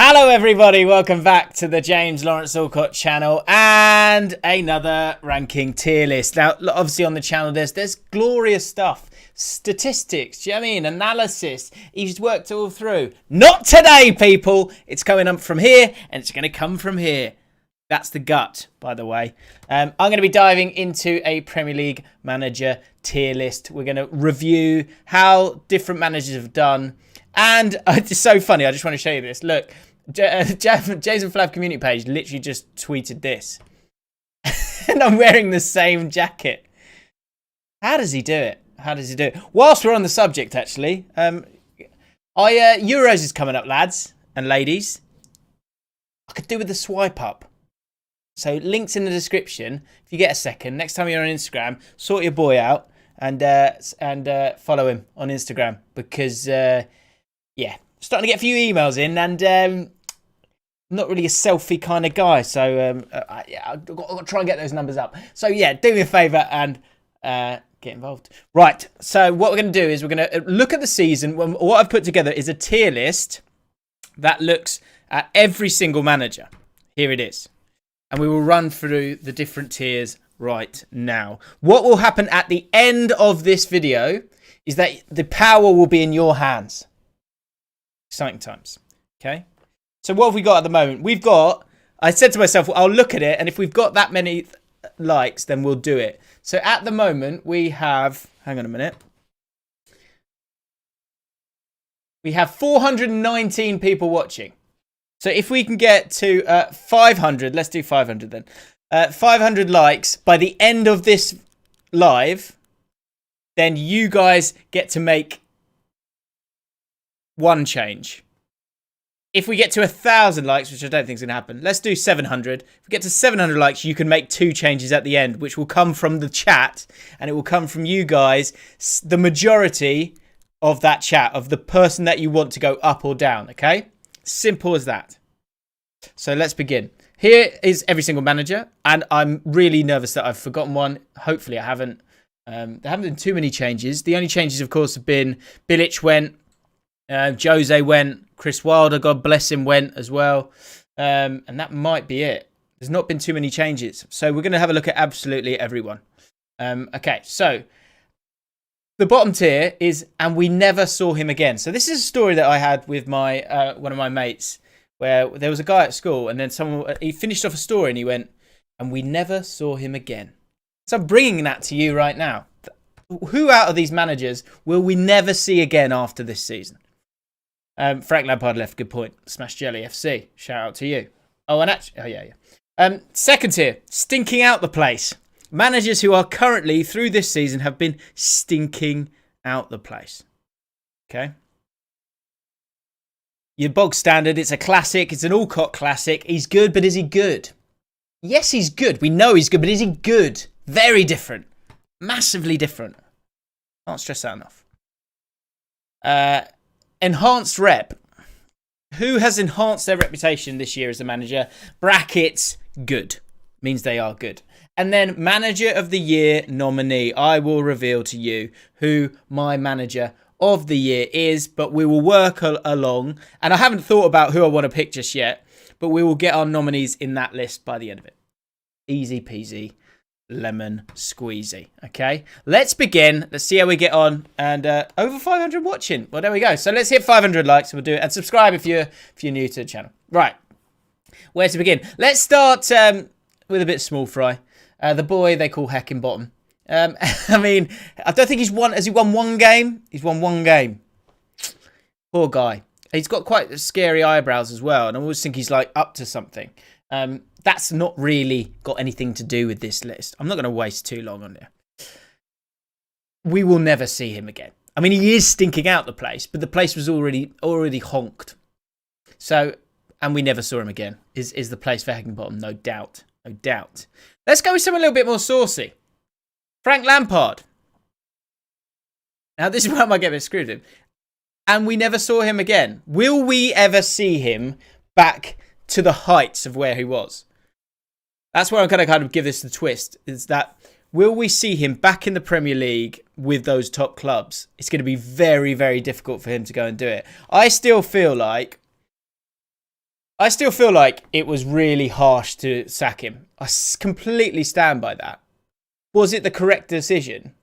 Hello everybody, welcome back to the James Lawrence Allcott channel and another ranking tier list. Now obviously on the channel there's glorious stuff, statistics, do you know what I mean, analysis, he's worked it all through. Not today people, it's coming up from here and it's going to come from here. That's the gut, by the way. I'm going to be diving into a Premier League manager tier list. We're going to review how different managers have done. And it's so funny. I just want to show you this. Look, Jason Flav community page literally just tweeted this. And I'm wearing the same jacket. How does he do it? How does he do it? Whilst we're on the subject, actually, Euros is coming up, lads and ladies. I could do with the swipe up. So links in the description. If you get a second, next time you're on Instagram, sort your boy out and follow him on Instagram because yeah, starting to get a few emails in and I'm not really a selfie kind of guy, so I've got to try and get those numbers up. So yeah, do me a favour and get involved. Right, so what we're going to do is we're going to look at the season. What I've put together is a tier list that looks at every single manager. Here it is. And we will run through the different tiers right now. What will happen at the end of this video is that the power will be in your hands. Exciting times. Okay. So what have we got at the moment? We've got, I said to myself, well, I'll look at it. And if we've got that many likes, then we'll do it. So at the moment we have, hang on a minute. We have 419 people watching. So if we can get to 500, let's do 500 then. 500 likes by the end of this live, then you guys get to make one change. If we get to 1,000 likes, which I don't think is going to happen, let's do 700. If we get to 700 likes, you can make two changes at the end, which will come from the chat and it will come from you guys, the majority of that chat, of the person that you want to go up or down, okay? Simple as that. So let's begin. Here is every single manager, and I'm really nervous that I've forgotten one. Hopefully I haven't. There haven't been too many changes. The only changes, of course, have been Bilic went, Jose went, Chris Wilder, God bless him, went as well. And that might be it. There's not been too many changes. So we're going to have a look at absolutely everyone. Okay, so the bottom tier is, and we never saw him again. So this is a story that I had with my one of my mates, where there was a guy at school, and then he finished off a story, and he went, and we never saw him again. So I'm bringing that to you right now. Who out of these managers will we never see again after this season? Frank Lampard left. Good point. Smash Jelly FC. Shout out to you. Oh, and actually, oh yeah. Second tier, stinking out the place. Managers who are currently, through this season, have been stinking out the place. Okay. Your bog standard, it's a classic. It's an Allcott classic. He's good, but is he good? Yes, he's good. We know he's good, but is he good? Very different. Massively different. Can't stress that enough. Enhanced rep. Who has enhanced their reputation this year as a manager? Brackets, good. Means they are good. And then manager of the year nominee. I will reveal to you who my manager of the year is, but we will work along. And I haven't thought about who I want to pick just yet, but we will get our nominees in that list by the end of it. Easy peasy, lemon squeezy. Okay, let's begin. Let's see how we get on. And over 500 watching. Well, there we go. So let's hit 500 likes and we'll do it. And subscribe if you're new to the channel. Right, where to begin? Let's start with a bit small fry. The boy they call Heckingbottom. I mean, I don't think he's won. Has he won one game? He's won one game. Poor guy. He's got quite scary eyebrows as well. And I always think he's like up to something. That's not really got anything to do with this list. I'm not going to waste too long on it. We will never see him again. I mean, he is stinking out the place, but the place was already honked. So, and we never saw him again. Is the place for Heckingbottom? No doubt. No doubt. Let's go with someone a little bit more saucy. Frank Lampard. Now, this is where I might get a bit screwed with him. And we never saw him again. Will we ever see him back to the heights of where he was? That's where I'm going to kind of give this the twist. Is that, will we see him back in the Premier League with those top clubs? It's going to be very, very difficult for him to go and do it. I still feel like I still feel like it was really harsh to sack him. I completely stand by that. Was it the correct decision?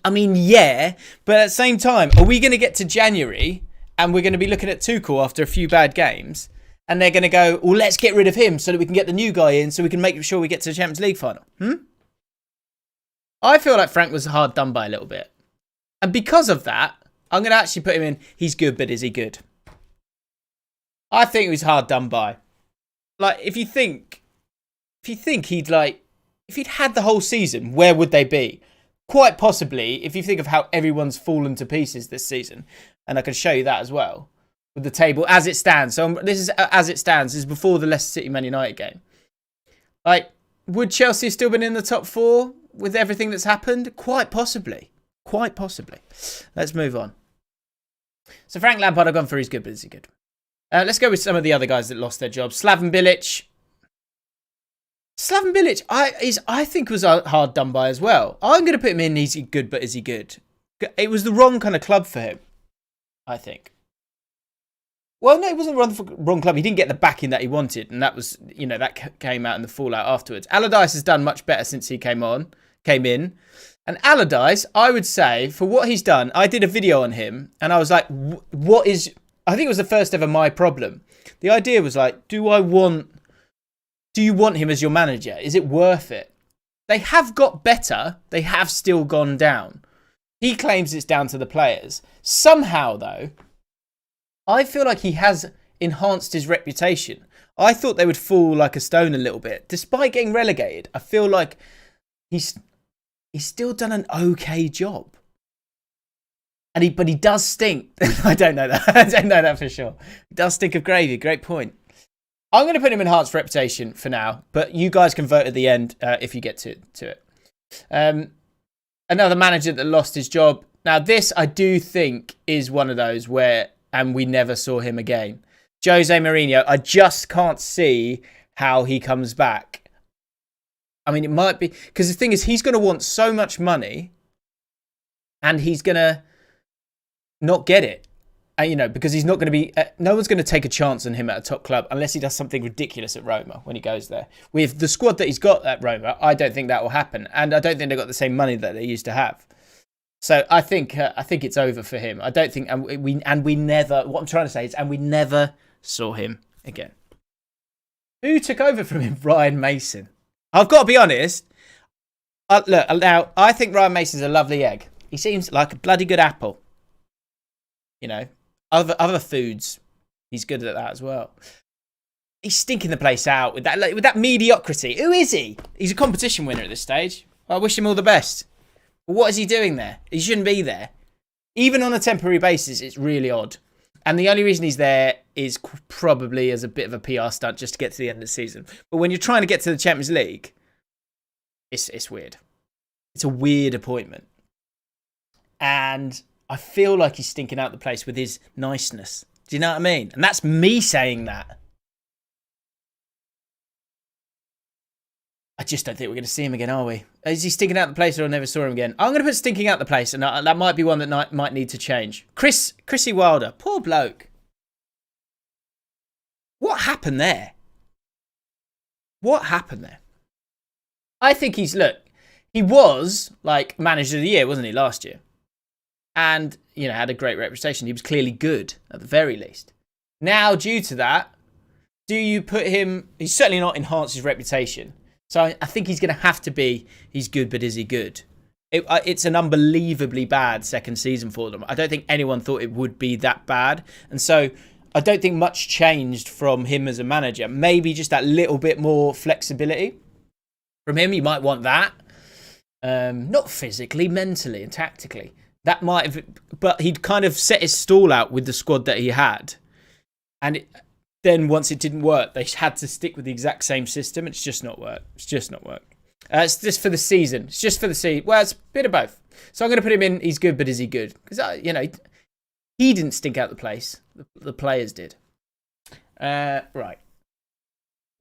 I mean, yeah, but at the same time, are we going to get to January and we're going to be looking at Tuchel after a few bad games and they're going to go, well, let's get rid of him so that we can get the new guy in so we can make sure we get to the Champions League final? I feel like Frank was hard done by a little bit. And because of that, I'm going to actually put him in, he's good, but is he good? I think he was hard done by. Like, if you'd had the whole season, where would they be? Quite possibly, if you think of how everyone's fallen to pieces this season, and I can show you that as well, with the table as it stands. So this is as it stands. This is before the Leicester City Man United game. Like, would Chelsea have still been in the top 4 with everything that's happened? Quite possibly. Quite possibly. Let's move on. So Frank Lampard, I've gone for he's good, but is he good? Let's go with some of the other guys that lost their jobs. Slaven Bilic, I think was hard done by as well. I'm going to put him in, he's good, but is he good? It was the wrong kind of club for him, I think. Well, no, it wasn't the wrong club. He didn't get the backing that he wanted, and that was, that came out in the fallout afterwards. Allardyce has done much better since he came in. And Allardyce, I would say, for what he's done, I did a video on him, and I was like, I think it was the first ever My Problem. The idea was like, do you want him as your manager? Is it worth it? They have got better. They have still gone down. He claims it's down to the players. Somehow, though, I feel like he has enhanced his reputation. I thought they would fall like a stone a little bit. Despite getting relegated, I feel like he's still done an okay job. But he does stink. I don't know that. I don't know that for sure. He does stink of gravy. Great point. I'm going to put him enhanced reputation for now, but you guys can vote at the end if you get to it. Another manager that lost his job. Now, this I do think is one of those and we never saw him again. Jose Mourinho, I just can't see how he comes back. I mean, it might be, because the thing is, he's going to want so much money and he's going to not get it. Because he's not going to be... no one's going to take a chance on him at a top club unless he does something ridiculous at Roma when he goes there. With the squad that he's got at Roma, I don't think that will happen. And I don't think they've got the same money that they used to have. So I think it's over for him. I don't think... And we never... What I'm trying to say is... And we never saw him again. Who took over from him? Ryan Mason. I've got to be honest. Look, now, I think Ryan Mason's a lovely egg. He seems like a bloody good apple. Other foods, he's good at that as well. He's stinking the place out with that mediocrity. Who is he? He's a competition winner at this stage. I wish him all the best. But what is he doing there? He shouldn't be there. Even on a temporary basis, it's really odd. And the only reason he's there is probably as a bit of a PR stunt just to get to the end of the season. But when you're trying to get to the Champions League, it's weird. It's a weird appointment. And I feel like he's stinking out the place with his niceness. Do you know what I mean? And that's me saying that. I just don't think we're going to see him again, are we? Is he stinking out the place or I never saw him again? I'm going to put stinking out the place, and that might be one that might need to change. Chrissy Wilder, poor bloke. What happened there? What happened there? I think he was like manager of the year, wasn't he, last year? And, had a great reputation. He was clearly good, at the very least. Now, due to that, do you put him... He's certainly not enhanced his reputation. So I think he's going to have to be, he's good, but is he good? It's an unbelievably bad second season for them. I don't think anyone thought it would be that bad. And so I don't think much changed from him as a manager. Maybe just that little bit more flexibility from him. You might want that. Not physically, mentally and tactically. That might have, but he'd kind of set his stall out with the squad that he had. And then once it didn't work, they had to stick with the exact same system. It's just not work. It's just not work. It's just for the season. It's just for the season. Well, it's a bit of both. So I'm going to put him in. He's good, but is he good? Because, he didn't stink out the place. The players did. Right.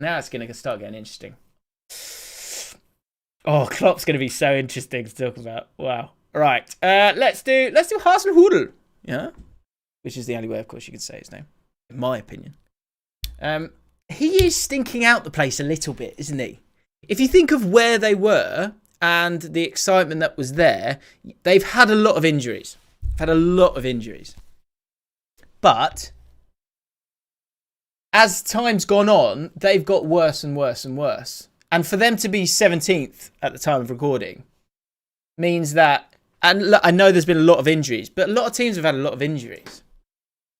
Now it's going to start getting interesting. Oh, Klopp's going to be so interesting to talk about. Wow. Right, let's do Hasenhudl, yeah, which is the only way, of course, you could say his name, in my opinion. He is stinking out the place a little bit, isn't he? If you think of where they were and the excitement that was there, they've had a lot of injuries. But as time's gone on, they've got worse and worse and worse. And for them to be 17th at the time of recording means that, and look, I know there's been a lot of injuries, but a lot of teams have had a lot of injuries.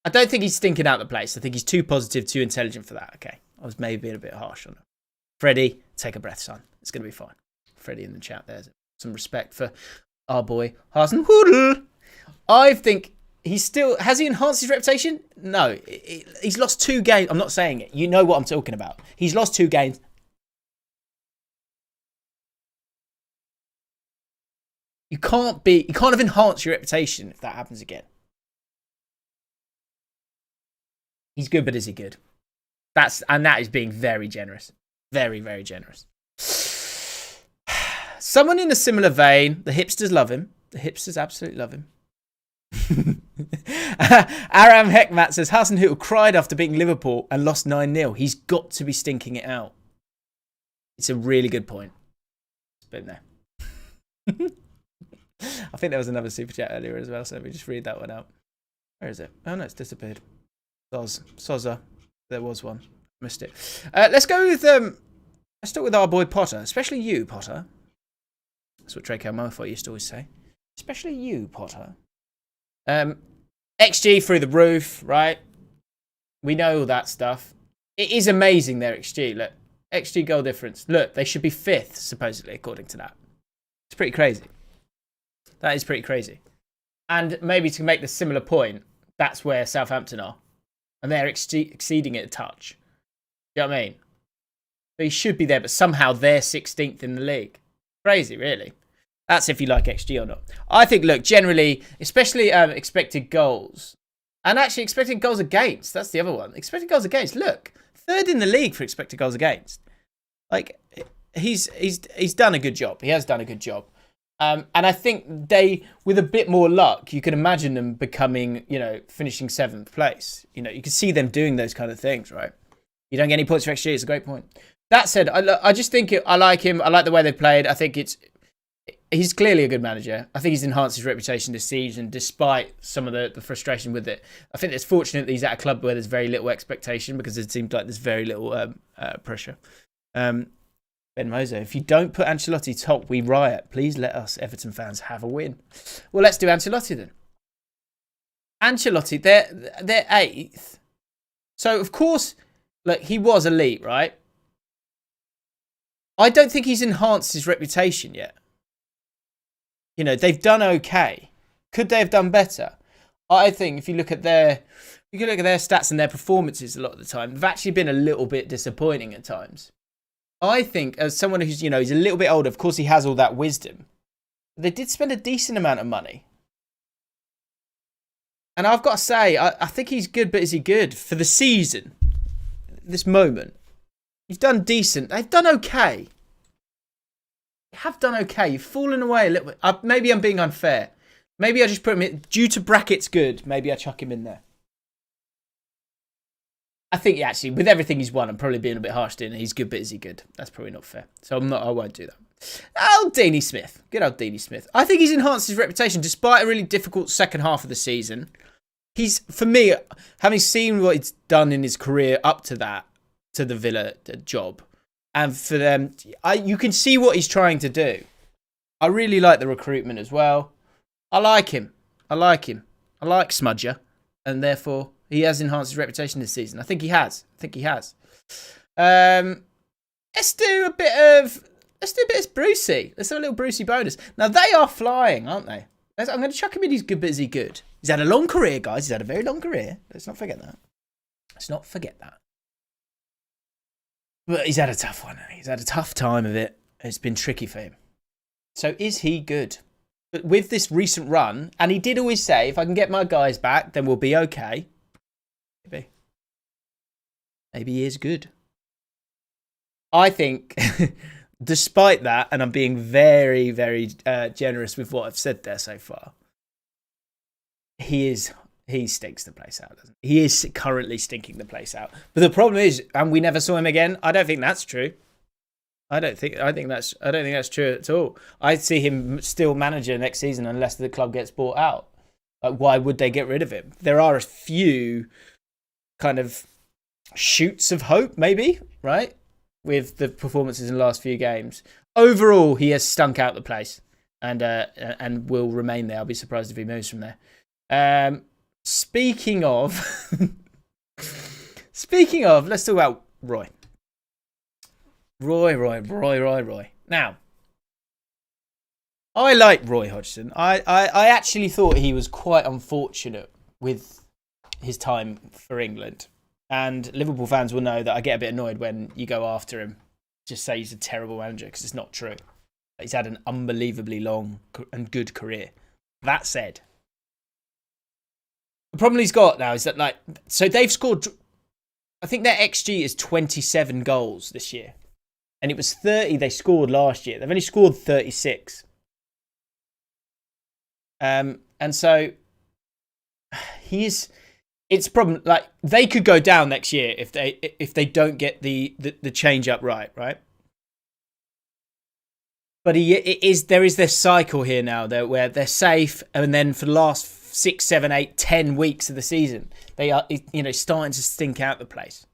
I don't think he's stinking out the place. I think he's too positive, too intelligent for that. Okay, I was maybe being a bit harsh on him. Freddie, take a breath, son. It's going to be fine. Freddie in the chat, there's some respect for our boy, Hasen Hoodle. I think he's still... Has he enhanced his reputation? No. He's lost 2 games. I'm not saying it. You know what I'm talking about. He's lost 2 games. You can't have enhanced your reputation if that happens again. He's good, but is he good? That is being very generous. Very, very generous. Someone in a similar vein, the hipsters love him. The hipsters absolutely love him. Aram Heckmat says, Hasenhüttl cried after beating Liverpool and lost 9-0. He's got to be stinking it out. It's a really good point. It's been there. I think there was another super chat earlier as well, so let me just read that one out. Where is it? Oh no, it's disappeared. Soza. There was one. Missed it. Let's go with let's start with our boy Potter, especially you, Potter. That's what Draco Malfoy used to always say. Especially you, Potter. XG through the roof, right? We know all that stuff. It is amazing their XG. Look, XG goal difference. Look, they should be 5th, supposedly, according to that. It's pretty crazy. That is pretty crazy. And maybe to make the similar point, that's where Southampton are. And they're exceeding it a touch. You know what I mean? They should be there, but somehow they're 16th in the league. Crazy, really. That's if you like XG or not. I think, look, generally, especially expected goals. And actually, expected goals against. That's the other one. Expected goals against. Look, 3rd in the league for expected goals against. Like, he's done a good job. He has done a good job. And I think they, with a bit more luck, you could imagine them becoming, finishing 7th place. You can see them doing those kind of things, right? You don't get any points for XG. It's a great point. That said, I just think I like him. I like the way they played. I think he's clearly a good manager. I think he's enhanced his reputation this season, despite some of the frustration with it. I think it's fortunate that he's at a club where there's very little expectation, because it seems like there's very little pressure. Ben Mozo, if you don't put Ancelotti top, we riot. Please let us Everton fans have a win. Well, let's do Ancelotti then. Ancelotti, they're 8th. So, of course, like, he was elite, right? I don't think he's enhanced his reputation yet. They've done okay. Could they have done better? I think if you look at their stats and their performances a lot of the time, they've actually been a little bit disappointing at times. I think, as someone who's, he's a little bit older, of course he has all that wisdom. They did spend a decent amount of money. And I've got to say, I think he's good, but is he good? For the season, this moment, he's done decent. They've done okay. They have done okay. You've fallen away a little bit. Maybe I'm being unfair. Maybe I just put him in, due to brackets good, maybe I chuck him in there. I think, actually, with everything he's won, I'm probably being a bit harsh doing it. He's good, but is he good? That's probably not fair. So I won't do that. Old Deanie Smith. Good old Deanie Smith. I think he's enhanced his reputation despite a really difficult second half of the season. He's, for me, having seen what he's done in his career up to that, to the Villa job, and for them, you can see what he's trying to do. I really like the recruitment as well. I like him. I like Smudger, and therefore he has enhanced his reputation this season. I think he has. Let's do a bit of Brucey. Let's do a little Brucey bonus. Now they are flying, aren't they? I'm going to chuck him in. He's good, but is he good? He's had a long career, guys. He's had a very long career. Let's not forget that. But he's had a tough one. He's had a tough time of it. It's been tricky for him. So is he good? But with this recent run, and he did always say, if I can get my guys back, then we'll be okay. Maybe he is good. I think, despite that, and I'm being very, very generous with what I've said there so far, he is he stinks the place out, doesn't he? He is currently stinking the place out. But the problem is, and we never saw him again. I don't think that's true. I don't think that's true at all. I'd see him still manager next season unless the club gets bought out. Like, why would they get rid of him? There are a few kind of shoots of hope, maybe, right? With the performances in the last few games. Overall, he has stunk out the place and will remain there. I'll be surprised if he moves from there. Speaking of, let's talk about Roy. Roy. Now, I like Roy Hodgson. I actually thought he was quite unfortunate with his time for England. And Liverpool fans will know that I get a bit annoyed when you go after him. Just say he's a terrible manager, because it's not true. He's had an unbelievably long and good career. That said, the problem he's got now is that, like, so they've scored, I think their XG is 27 goals this year. And it was 30 they scored last year. They've only scored 36. And so it's a problem. Like, they could go down next year if they don't get the change up right. But there is this cycle here now where they're safe, and then for the last 6, 7, 8, 10 weeks of the season, they are starting to stink out the place.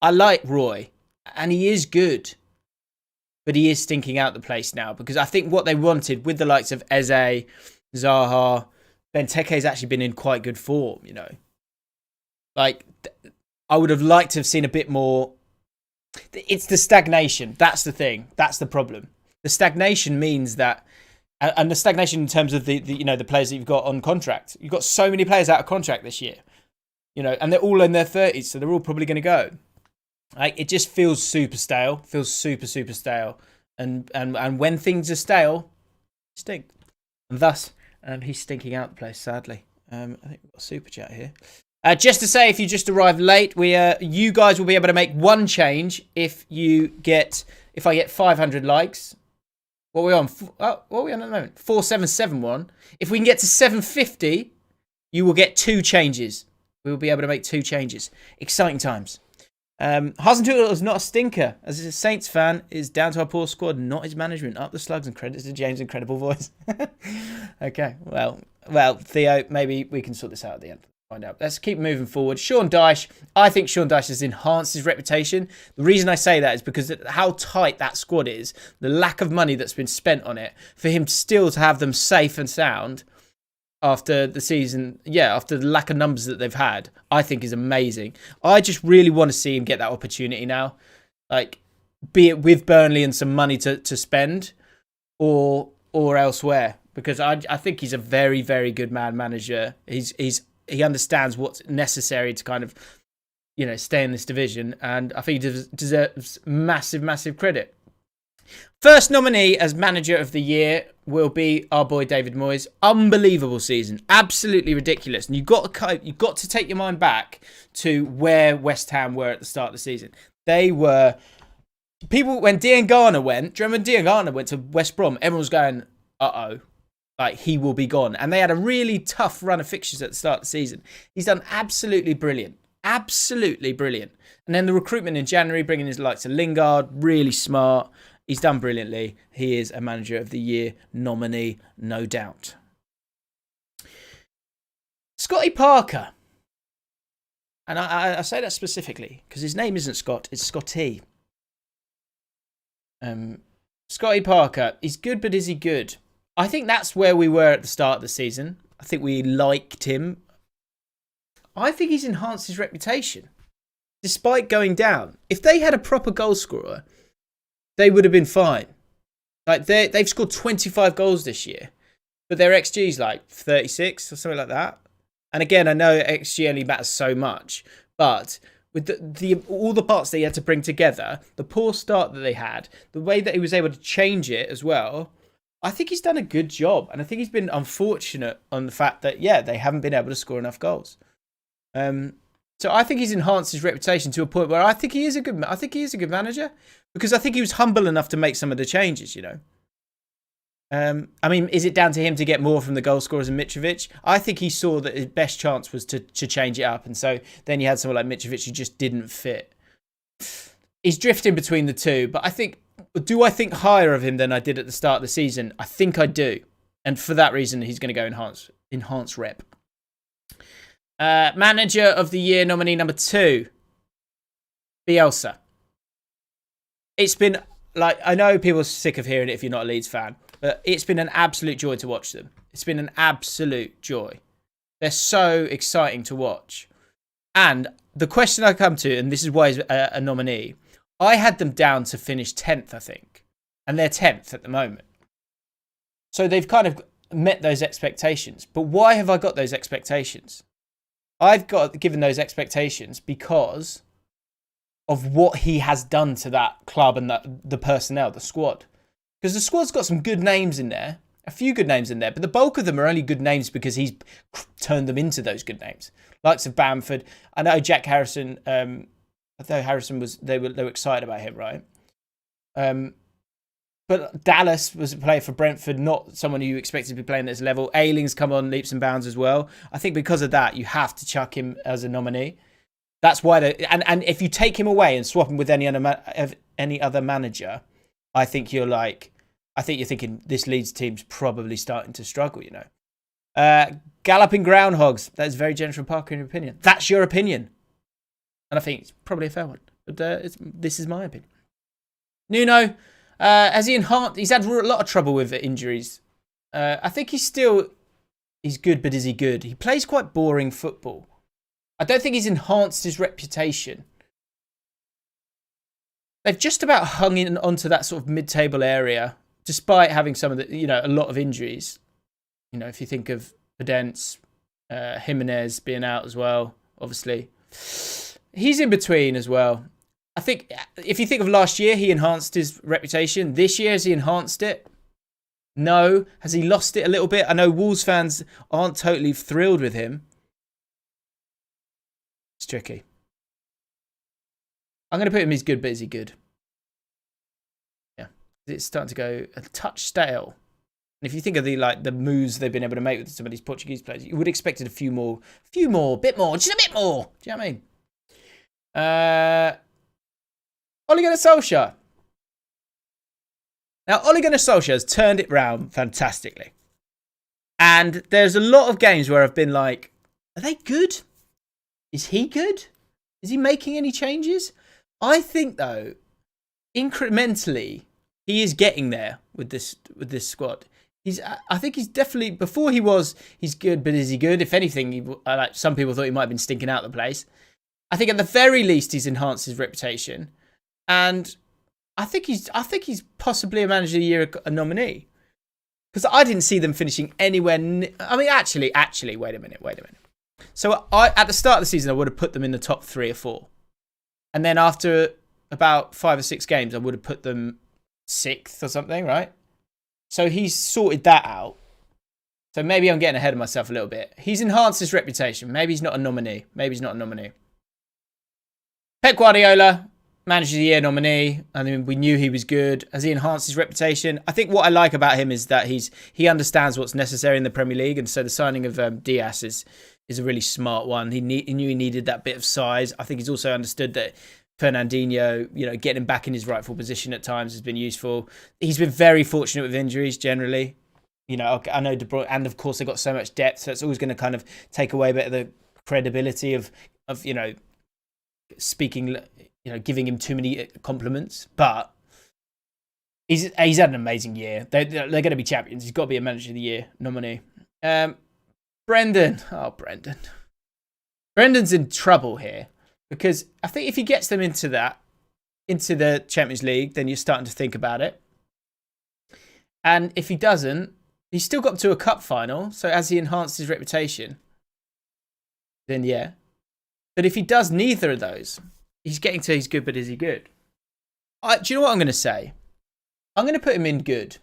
I like Roy, and he is good, but he is stinking out the place now, because I think what they wanted with the likes of Eze, Zaha, Benteke's actually been in quite good form, you know. Like, I would have liked to have seen a bit more. It's the stagnation. That's the thing. That's the problem. The stagnation means that, and the stagnation in terms of the players that you've got on contract. You've got so many players out of contract this year, and they're all in their 30s, so they're all probably going to go. Like, it just feels super stale. Feels super, super stale. And when things are stale, stink. And thus, he's stinking out the place, sadly. I think we've got a super chat here. Just to say, if you just arrived late, you guys will be able to make one change if I get 500 likes. What are we on? What are we on at the moment? 4771. If we can get to 750, you will get 2 changes. We will be able to make 2 changes. Exciting times. Tuchel is not a stinker. As a Saints fan, is down to our poor squad, not his management. Up the slugs, and credits to James' incredible voice. Okay, well, Theo, maybe we can sort this out at the end. Find out. Let's keep moving forward. Sean Dyche. I think Sean Dyche has enhanced his reputation. The reason I say that is because how tight that squad is, the lack of money that's been spent on it, for him still to have them safe and sound after the season, after the lack of numbers that they've had, I think is amazing. I just really want to see him get that opportunity now. Like, be it with Burnley and some money to spend, or elsewhere. Because I think he's a very, very good manager. He understands what's necessary to kind of, stay in this division. And I think he deserves massive, massive credit. First nominee as manager of the year will be our boy David Moyes. Unbelievable season. Absolutely ridiculous. And you've got to take your mind back to where West Ham were at the start of the season. They were... People, when Dean Garner went... Do you remember when Dean Garner went to West Brom? Everyone was going, uh-oh. Like, he will be gone. And they had a really tough run of fixtures at the start of the season. He's done absolutely brilliant. Absolutely brilliant. And then the recruitment in January, bringing his likes of Lingard, really smart. He's done brilliantly. He is a manager of the year nominee, no doubt. Scotty Parker. And I say that specifically because his name isn't Scott, it's Scotty. Scotty Parker, he's good, but is he good? I think that's where we were at the start of the season. I think we liked him. I think he's enhanced his reputation, despite going down. If they had a proper goal scorer, they would have been fine. Like, they've scored 25 goals this year, but their XG is like 36 or something like that. And again, I know XG only matters so much, but with all the parts they had to bring together, the poor start that they had, the way that he was able to change it as well, I think he's done a good job. And I think he's been unfortunate on the fact that, they haven't been able to score enough goals. So I think he's enhanced his reputation to a point where I think he is a good manager, because I think he was humble enough to make some of the changes, I mean, is it down to him to get more from the goal scorers and Mitrovic? I think he saw that his best chance was to change it up. And so then you had someone like Mitrovic who just didn't fit. He's drifting between the two. But do I think higher of him than I did at the start of the season? I think I do. And for that reason, he's going to go enhance rep. Manager of the Year nominee number 2. Bielsa. It's been, like, I know people are sick of hearing it if you're not a Leeds fan, but it's been an absolute joy to watch them. It's been an absolute joy. They're so exciting to watch. And the question I come to, and this is why he's a nominee, I had them down to finish 10th, I think. And they're 10th at the moment. So they've kind of met those expectations. But why have I got those expectations? I've given those expectations because of what he has done to that club and the personnel, the squad. Because the squad's got some good names in there, a few good names in there, but the bulk of them are only good names because he's turned them into those good names. Likes of Bamford. I know Jack Harrison, although Harrison they were excited about him, right? But Dallas was a player for Brentford, not someone who you expected to be playing at this level. Ayling's come on leaps and bounds as well. I think because of that, you have to chuck him as a nominee. That's why and if you take him away and swap him with any other manager, I think you're thinking this Leeds team's probably starting to struggle, you know. Galloping groundhogs. That is very generous from Parker in your opinion. That's your opinion. And I think it's probably a fair one. But this is my opinion. Nuno, has he enhanced? He's had a lot of trouble with injuries. I think he's good, but is he good? He plays quite boring football. I don't think he's enhanced his reputation. They've just about hung in onto that sort of mid-table area, despite having some of a lot of injuries. You know, if you think of Podence, Jimenez being out as well, obviously. He's in between as well. I think if you think of last year, he enhanced his reputation. This year, has he enhanced it? No. Has he lost it a little bit? I know Wolves fans aren't totally thrilled with him. It's tricky. I'm going to put him as good, but is he good? Yeah. It's starting to go a touch stale. And if you think of the moves they've been able to make with some of these Portuguese players, you would have expected a few more, bit more, just a bit more. Do you know what I mean? Ole Gunnar Solskjaer. Now, Ole Gunnar Solskjaer has turned it round fantastically. And there's a lot of games where I've been like, are they good? Is he good? Is he making any changes? I think, though, incrementally, he is getting there with this squad. I think he's definitely, before he's good, but is he good? If anything, like some people thought he might have been stinking out the place. I think at the very least, he's enhanced his reputation. And I think he's possibly a manager of the year a nominee. Because I didn't see them finishing anywhere. I mean, actually, wait a minute. So at the start of the season, I would have put them in the top 3 or 4. And then after about 5 or 6 games, I would have put them 6th or something, right? So he's sorted that out. So maybe I'm getting ahead of myself a little bit. He's enhanced his reputation. Maybe he's not a nominee. Pep Guardiola, Manager of the Year nominee. I mean, we knew he was good. Has he enhanced his reputation? I think what I like about him is that he understands what's necessary in the Premier League. And so the signing of Diaz is a really smart one. He knew he needed that bit of size. I think he's also understood that Fernandinho, getting him back in his rightful position at times has been useful. He's been very fortunate with injuries generally. I know De Bruyne, and of course they've got so much depth, so it's always going to kind of take away a bit of the credibility of speaking, giving him too many compliments. But he's had an amazing year. They're going to be champions. He's got to be a Manager of the Year nominee. Brendan's in trouble here. Because I think if he gets them into the Champions League, then you're starting to think about it. And if he doesn't, he's still got to a cup final. So has he enhanced his reputation? Then yeah. But if he does neither of those, he's getting to he's good, but is he good? Do you know what I'm going to say? I'm going to put him in good.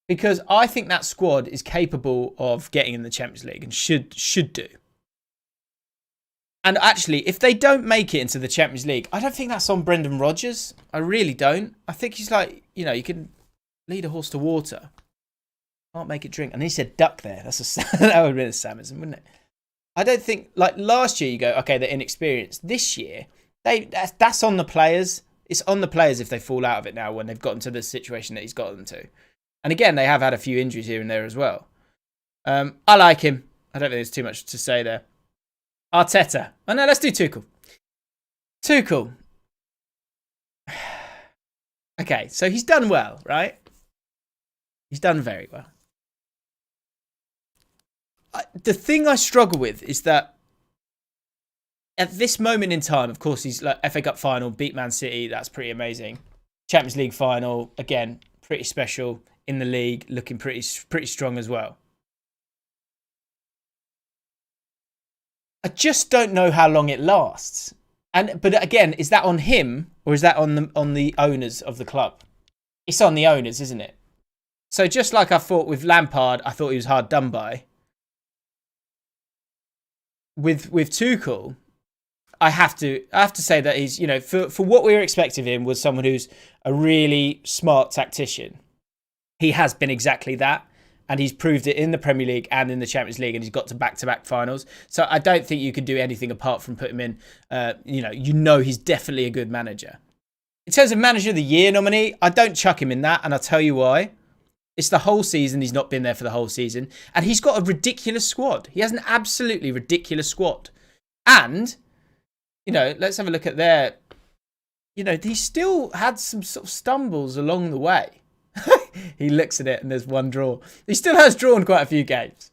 Because I think that squad is capable of getting in the Champions League and should do. And actually, if they don't make it into the Champions League, I don't think that's on Brendan Rodgers. I really don't. I think he's like, you can lead a horse to water. Can't make it drink. And he said duck there. That would have been a Samism, wouldn't it? I don't think, like last year you go, okay, they're inexperienced. This year, that's on the players. It's on the players if they fall out of it now when they've gotten to the situation that he's got them to. And again, they have had a few injuries here and there as well. I like him. I don't think there's too much to say there. Arteta. Oh no, let's do Tuchel. Tuchel. Okay, so he's done well, right? He's done very well. The thing I struggle with is that at this moment in time, of course, he's like FA Cup final, beat Man City. That's pretty amazing. Champions League final, again, pretty special. In the league, looking pretty strong as well. I just don't know how long it lasts. But again, is that on him or is that on the owners of the club? It's on the owners, isn't it? So just like I thought with Lampard, I thought he was hard done by. With Tuchel, I have to say that he's, you know, for what we were expecting of him was someone who's a really smart tactician. He has been exactly that, and he's proved it in the Premier League and in the Champions League, and he's got to back-to-back finals. So I don't think you could do anything apart from put him in. You know he's definitely a good manager. In terms of Manager of the Year nominee, I don't chuck him in that, and I'll tell you why. It's the whole season. He's not been there for the whole season. And he's got a ridiculous squad. He has an absolutely ridiculous squad. And, you know, let's have a look at their... You know, he still had some sort of stumbles along the way. He looks at it and there's one draw. He still has drawn quite a few games.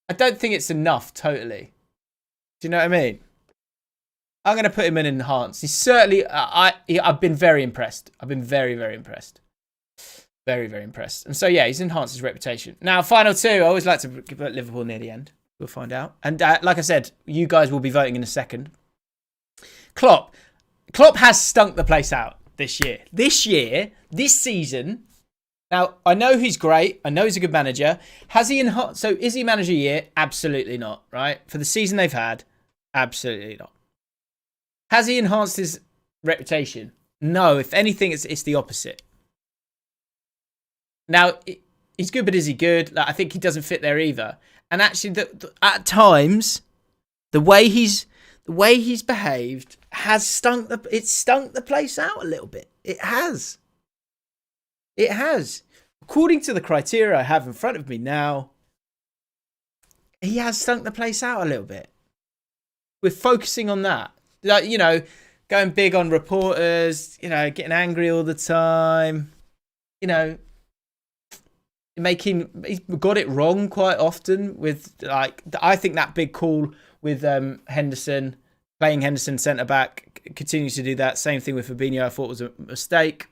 I don't think it's enough, totally. Do you know what I mean? I'm going to put him in enhanced. He's certainly... I've been very impressed. I've been very, very impressed. Very, very impressed. And so, yeah, he's enhanced his reputation. Now, final two. I always like to put Liverpool near the end. We'll find out. And like I said, you guys will be voting in a second. Klopp. Klopp has stunk the place out this year. This season. Now, I know he's great. I know he's a good manager. Has he enhanced? So, is he manager of the year? Absolutely not, right? For the season they've had, absolutely not. Has he enhanced his reputation? No. If anything, it's the opposite. Now, he's good, but is he good? Like, I think he doesn't fit there either. And actually, at times, the way he's behaved has stunk the place out a little bit. It has. It has. According to the criteria I have in front of me now, he has stunk the place out a little bit. We're focusing on that. Like, you know, going big on reporters, you know, getting angry all the time, you know, he's got it wrong quite often with, like, I think that big call with Henderson, playing Henderson centre-back, continues to do that. Same thing with Fabinho, I thought was a mistake.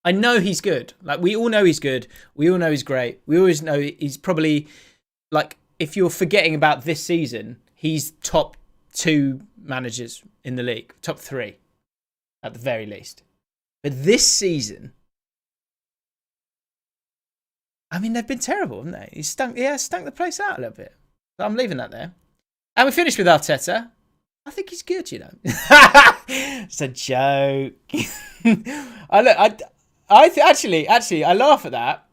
I know he's good. Like, we all know he's good. We all know he's great. We always know he's probably, like, if you're forgetting about this season, he's top 2 managers in the league. Top 3, at the very least. But this season... I mean, they've been terrible, haven't they? He stunk the place out a little bit. So I'm leaving that there. And we finished with Arteta. I think he's good, you know. It's a joke. I laugh at that.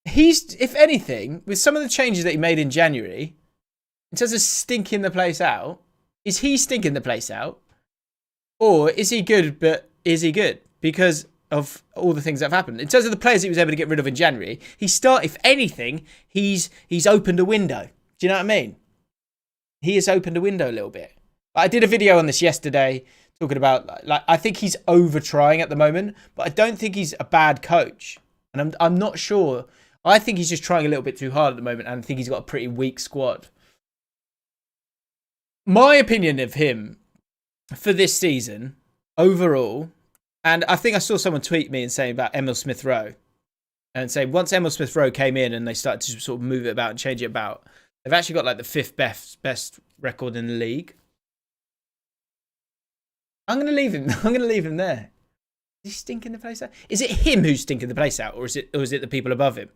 He's, if anything, with some of the changes that he made in January, in terms of stinking the place out, is he stinking the place out? Or is he good, but is he good? Because of all the things that have happened. In terms of the players he was able to get rid of in January, if anything, he's opened a window. Do you know what I mean? He has opened a window a little bit. I did a video on this yesterday talking about, like, I think he's over trying at the moment, but I don't think he's a bad coach. And I'm not sure. I think he's just trying a little bit too hard at the moment, and I think he's got a pretty weak squad. My opinion of him for this season, overall, and I think I saw someone tweet me and saying about Emil Smith-Rowe, and say once Emil Smith-Rowe came in and they started to sort of move it about and change it about, they've actually got like the 5th best record in the league. I'm going to leave him. I'm going to leave him there. Is he stinking the place out? Is it him who's stinking the place out, or is it the people above him?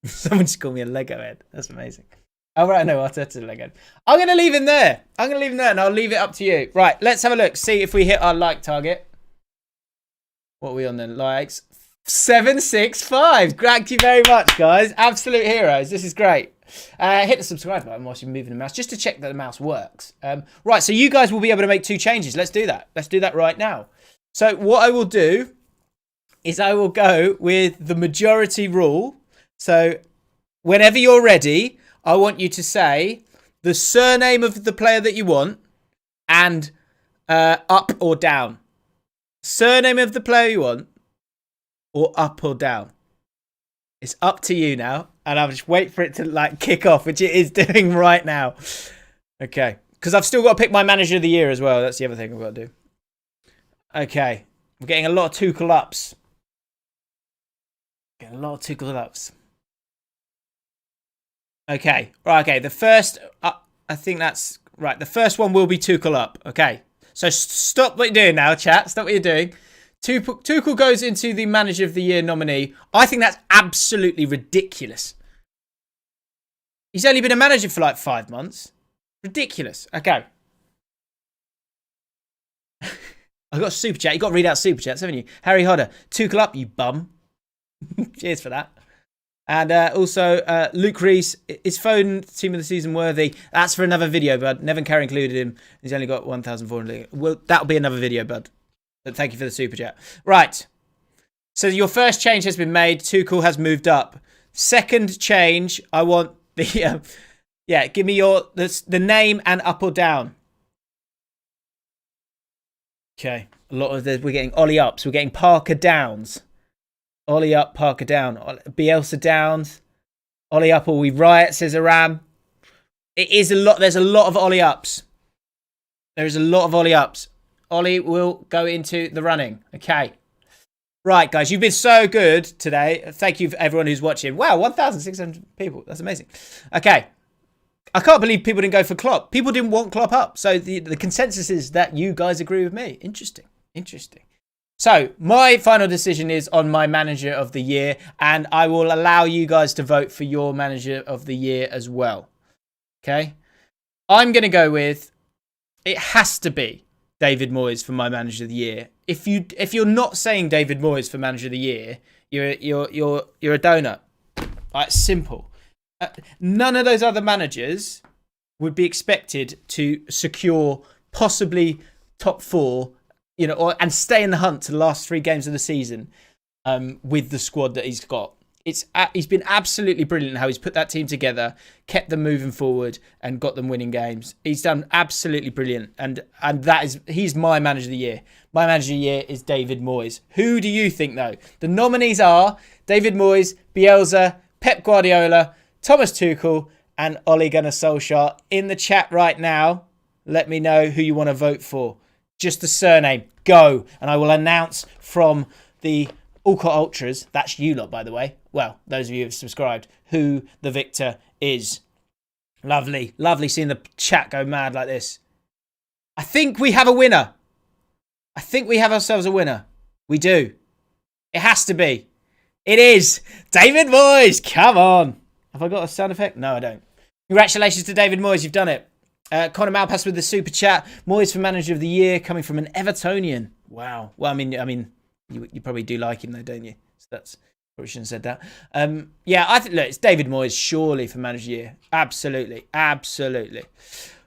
Someone just called me a Lego head. That's amazing. Oh, right, no, Arteta again. I'm going to leave him there. And I'll leave it up to you. Right, let's have a look. See if we hit our like target. What are we on then? Likes. 765. Thank you very much, guys. Absolute heroes. This is great. Hit the subscribe button whilst you're moving the mouse, just to check that the mouse works. Right, so you guys will be able to make 2 changes. Let's do that. Let's do that right now. So what I will do is I will go with the majority rule. So whenever you're ready, I want you to say the surname of the player that you want and up or down. Surname of the player you want or up or down. It's up to you now. And I'll just wait for it to like kick off, which it is doing right now. Okay. Because I've still got to pick my manager of the year as well. That's the other thing I've got to do. Okay. We're getting a lot of Tuchel ups. Getting a lot of Tuchel ups. Okay. Right, okay. The first, I think that's right. The first one will be Tuchel up. Okay. So stop what you're doing now, chat. Stop what you're doing. Tuchel goes into the manager of the year nominee. I think that's absolutely ridiculous. He's only been a manager for like 5 months. Ridiculous. Okay. I've got a super chat. You've got to read out super chats, haven't you? Harry Hodder. Tuchel up, you bum. Cheers for that. And also, Luke Reese, is Foden team of the season worthy? That's for another video, bud. Nevin Carey included him. He's only got 1,400. Well, that'll be another video, bud. But thank you for the super chat. Right. So your first change has been made. Tuchel has moved up. Second change, I want the... yeah, give me the name and up or down. Okay. A lot of we're getting Ollie ups. We're getting Parker downs. Ollie up, Parker down. Bielsa downs. Ollie up or we riot, says Aram. It is a lot. There's a lot of Ollie ups. There's a lot of Ollie ups. Ollie will go into the running. Okay. Right, guys. You've been so good today. Thank you for everyone who's watching. Wow, 1,600 people. That's amazing. Okay. I can't believe people didn't go for Klopp. People didn't want Klopp up. So the consensus is that you guys agree with me. Interesting. Interesting. So my final decision is on my manager of the year, and I will allow you guys to vote for your manager of the year as well. Okay. I'm going to go with, it has to be David Moyes for my manager of the year. If you're not saying David Moyes for manager of the year, you're a donut. Like, simple. None of those other managers would be expected to secure possibly top 4, and stay in the hunt to the last 3 games of the season with the squad that he's got. He's been absolutely brilliant how he's put that team together, kept them moving forward, and got them winning games. He's done absolutely brilliant, and he's my manager of the year. My manager of the year is David Moyes. Who do you think though? The nominees are David Moyes, Bielsa, Pep Guardiola, Thomas Tuchel, and Ole Gunnar Solskjaer. In the chat right now, let me know who you want to vote for. Just the surname. Go. And I will announce from the Allcott Ultras, that's you lot, by the way. Well, those of you who have subscribed, who the victor is. Lovely. Lovely seeing the chat go mad like this. I think we have a winner. I think we have ourselves a winner. We do. It has to be. It is David Moyes. Come on. Have I got a sound effect? No, I don't. Congratulations to David Moyes. You've done it. Connor Malpass with the super chat. Moyes for manager of the year, coming from an Evertonian. Wow. Well, I mean, you probably do like him though, don't you? So that's probably shouldn't have said that. Yeah, I think it's David Moyes surely for manager of the year. Absolutely, absolutely.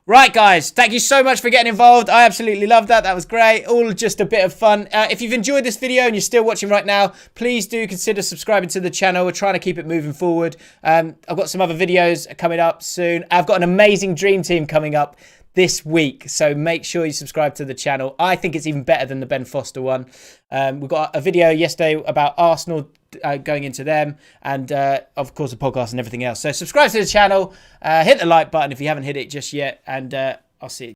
Right, guys, thank you so much for getting involved. I absolutely loved that. That was great. All just a bit of fun. If you've enjoyed this video and you're still watching right now, please do consider subscribing to the channel. We're trying to keep it moving forward. I've got some other videos coming up soon. I've got an amazing dream team coming up this week, so make sure you subscribe to the channel. I think it's even better than the Ben Foster one. We've got a video yesterday about Arsenal going into them, and of course a podcast and everything else. So subscribe to the channel, hit the like button if you haven't hit it just yet, and I'll see you.